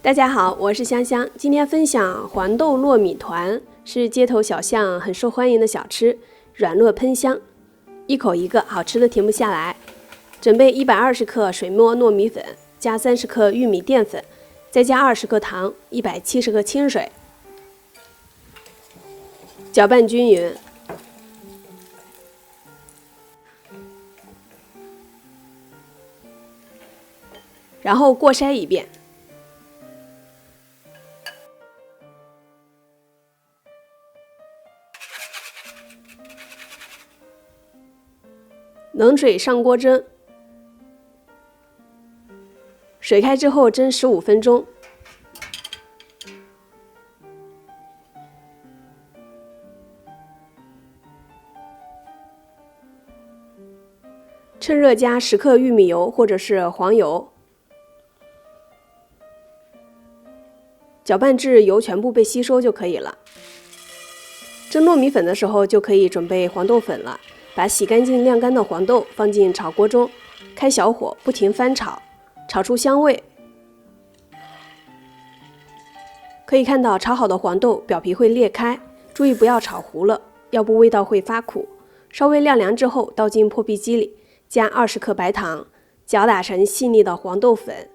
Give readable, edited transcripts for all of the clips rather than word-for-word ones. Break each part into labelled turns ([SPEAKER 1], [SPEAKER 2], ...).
[SPEAKER 1] 大家好，我是香香，今天分享黄豆糯米团，是街头小巷很受欢迎的小吃，软糯喷香，一口一个，好吃的停不下来。准备120克水磨糯米粉，加30克玉米淀粉，再加20克糖，170克清水，搅拌均匀。然后过筛一遍。冷水上锅蒸，水开之后蒸15分钟。趁热加10克玉米油或者是黄油，搅拌至油全部被吸收就可以了。蒸糯米粉的时候就可以准备黄豆粉了。把洗干净晾干的黄豆放进炒锅中，开小火不停翻炒，炒出香味。可以看到炒好的黄豆表皮会裂开，注意不要炒糊了，要不味道会发苦。稍微晾凉之后倒进破壁机里，加20克白糖，搅打成细腻的黄豆粉。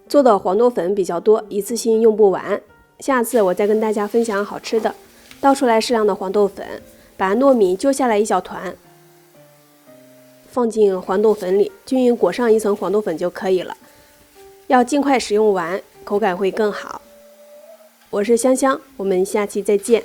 [SPEAKER 1] 做的黄豆粉比较多，一次性用不完，下次我再跟大家分享好吃的。倒出来适量的黄豆粉，把糯米揪下来一小团，放进黄豆粉里，均匀裹上一层黄豆粉就可以了。要尽快使用完，口感会更好。我是香香，我们下期再见。